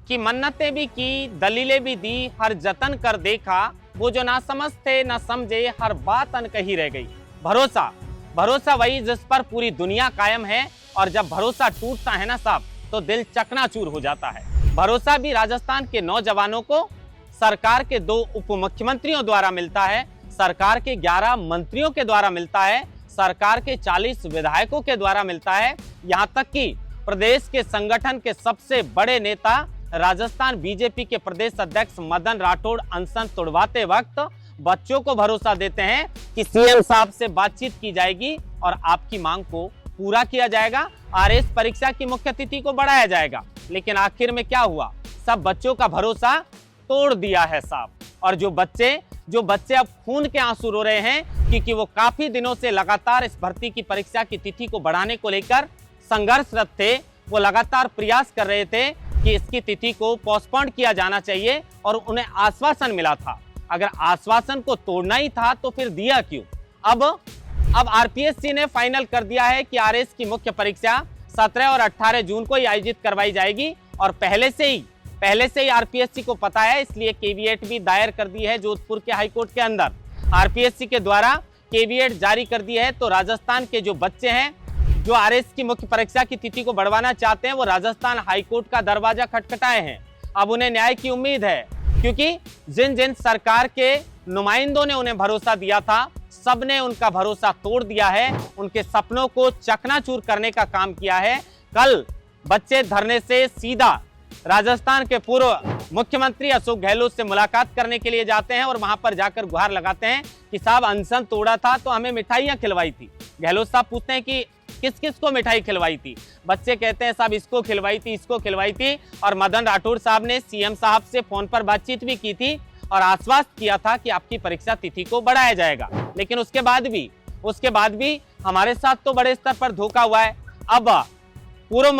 कि मन्नतें भी की, दलीलें भी दी, हर जतन कर देखा, वो जो ना समझ थे न समझे, हर बात अनकही रह गई। भरोसा, भरोसा वही जिस पर पूरी दुनिया कायम है, और जब भरोसा टूटता है ना साहब, तो दिल चकनाचूर हो जाता है। भरोसा भी राजस्थान के नौजवानों को सरकार के 2 उप मुख्यमंत्रियों द्वारा मिलता है, सरकार के 11 मंत्रियों के द्वारा मिलता है, सरकार के 40 विधायकों के द्वारा मिलता है, यहाँ तक कि प्रदेश के संगठन के सबसे बड़े नेता राजस्थान बीजेपी के प्रदेश अध्यक्ष मदन राठौड़ अनशन तोड़वाते वक्त बच्चों को भरोसा देते हैं कि सीएम साहब से बातचीत की जाएगी और आपकी मांग को पूरा किया जाएगा, आरएस परीक्षा की मुख्य तिथि को बढ़ाया जाएगा। लेकिन आखिर में क्या हुआ? सब बच्चों का भरोसा तोड़ दिया है साहब। और जो बच्चे अब खून के आंसू रो रहे हैं, क्योंकि वो काफी दिनों से लगातार इस भर्ती की परीक्षा की तिथि को बढ़ाने को लेकर संघर्षरत थे। वो लगातार प्रयास कर रहे थे कि इसकी तिथि को पोस्टपोन किया जाना चाहिए, और उन्हें आश्वासन मिला था। अगर आश्वासन को तोड़ना ही था तो फिर दिया क्यों? अब आरपीएससी ने फाइनल कर दिया है कि आरएस की मुख्य परीक्षा 17 और 18 जून को ही आयोजित करवाई जाएगी, और पहले से ही आरपीएससी को पता है, इसलिए केवीएट भी दायर कर दी है जोधपुर के हाईकोर्ट के अंदर। आरपीएससी के द्वारा केवीएट जारी कर दी है, तो राजस्थान के जो बच्चे हैं जो आरएस की मुख्य परीक्षा की तिथि को बढ़वाना चाहते हैं, वो राजस्थान हाईकोर्ट का दरवाजा खटखटाए हैं। अब उन्हें न्याय की उम्मीद है, क्योंकि जिन सरकार के नुमाइंदों ने उन्हें भरोसा दिया था, सबने उनका भरोसा तोड़ दिया है, उनके सपनों को चकनाचूर करने का काम किया है। कल बच्चे धरने से सीधा राजस्थान के पूर्व मुख्यमंत्री अशोक गहलोत से मुलाकात करने के लिए जाते हैं, और वहां पर जाकर गुहार लगाते हैं कि साहब अनशन तोड़ा था तो हमें मिठाइयां खिलवाई थी। गहलोत साहब पूछते हैं कि किस किस को मिठाई खिलवाई थी? बच्चे कहते हैं साहब इसको खिलवाई थी, इसको खिलवाई थी। और मदन राठौड़ साहब ने सीएम साहब से फोन पर बातचीत भी की थी और आश्वस्त किया था कि आपकी परीक्षा तिथि को बढ़ाया जाएगा। लेकिन उसके बाद भी हमारे साथ तो बड़े स्तर पर धोखा हुआ है। अब पूर्व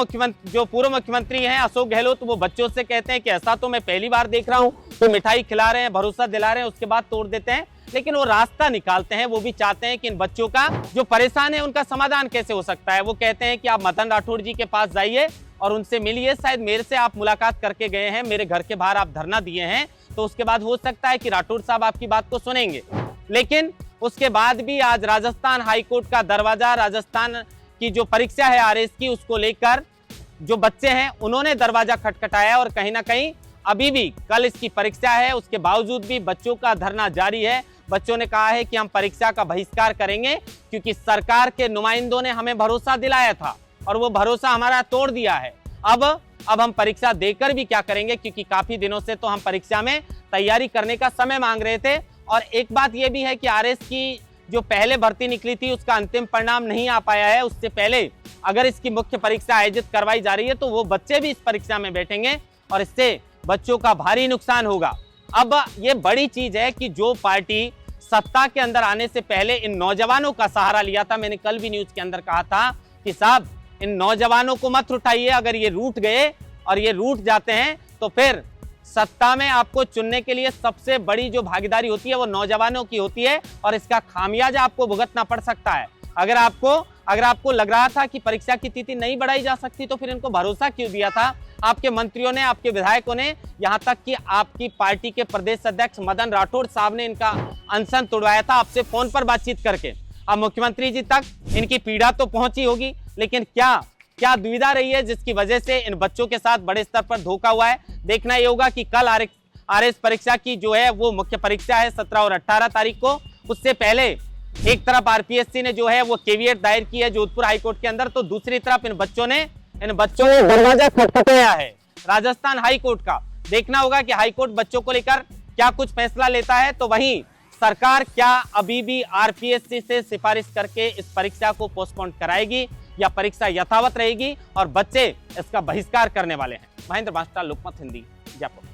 मुख्यमंत्री हैं अशोक गहलोत, वो बच्चों से कहते हैं कि ऐसा तो मैं पहली बार देख रहा हूं, तो मिठाई खिला रहे हैं, भरोसा दिला रहे हैं, उसके बाद तोड़ देते हैं। लेकिन वो रास्ता निकालते हैं, वो भी चाहते हैं कि इन बच्चों का जो परेशान है उनका समाधान कैसे हो सकता है। वो कहते हैं कि आप मदन राठौड़ जी के पास जाइए और उनसे मिलिए, शायद मेरे से आप मुलाकात करके गए हैं, मेरे घर के बाहर आप धरना दिए हैं, तो उसके बाद हो सकता है कि राठौड़ साहब आपकी बात को सुनेंगे। लेकिन उसके बाद भी आज राजस्थान हाईकोर्ट का दरवाजा, राजस्थान की जो परीक्षा है आरएस की, उसको लेकर जो बच्चे हैं उन्होंने दरवाजा खटखटाया, और कहीं ना कहीं अभी भी कल इसकी परीक्षा है, उसके बावजूद भी बच्चों का धरना जारी है। बच्चों ने कहा है कि हम परीक्षा का बहिष्कार करेंगे, क्योंकि सरकार के नुमाइंदों ने हमें भरोसा दिलाया था और वो भरोसा हमारा तोड़ दिया है। अब हम परीक्षा देकर भी क्या करेंगे, क्योंकि काफी दिनों से तो हम परीक्षा में तैयारी करने का समय मांग रहे थे। और एक बात यह भी है कि आरएस की जो पहले भर्ती निकली थी उसका अंतिम परिणाम नहीं आ पाया है। उससे पहले अगर इसकी मुख्य परीक्षा आयोजित करवाई जा रही है तो वो बच्चे भी इस परीक्षा में बैठेंगे, और इससे बच्चों का भारी नुकसान होगा। अब ये बड़ी चीज है कि जो पार्टी सत्ता के अंदर आने से पहले इन नौजवानों का सहारा लिया था, मैंने कल भी न्यूज के अंदर कहा था कि साहब इन नौजवानों को मत उठाइए, अगर ये रूठ गए और ये रूठ जाते हैं तो फिर सत्ता में आपको चुनने के लिए सबसे बड़ी जो भागीदारी होती है वो नौजवानों की होती है, और इसका खामियाजा आपको भुगतना पड़ सकता है। अगर आपको लग रहा था कि परीक्षा की तिथि नहीं बढ़ाई जा सकती, तो फिर इनको भरोसा क्यों दिया था आपके मंत्रियों ने, आपके विधायकों ने, यहाँ तक कि आपकी पार्टी के प्रदेश अध्यक्ष मदन राठौड़ साहब ने इनका अनशन तोड़वाया था आपसे फोन पर बातचीत करके। अब मुख्यमंत्री जी तक इनकी पीड़ा तो पहुंची होगी, लेकिन क्या दुविधा रही है जिसकी वजह से इन बच्चों के साथ बड़े स्तर पर धोखा हुआ है। देखना ये होगा कि कल आरएस परीक्षा की जो है वो मुख्य परीक्षा है 17 और 18 तारीख को। उससे पहले एक तरफ आरपीएससी ने जो है वो केवीएट दायर की है जोधपुर हाईकोर्ट के अंदर, तो दूसरी तरफ इन बच्चों ने दरवाजा खटखटाया है राजस्थान हाईकोर्ट का। देखना होगा कि हाईकोर्ट बच्चों को लेकर क्या कुछ फैसला लेता है। तो वहीं सरकार क्या अभी भी आरपीएससी से सिफारिश करके इस परीक्षा को पोस्टपोन कराएगी, या परीक्षा यथावत रहेगी और बच्चे इसका बहिष्कार करने वाले हैं। महेंद्र बांसटा, लोकमत हिंदी, जयपुर।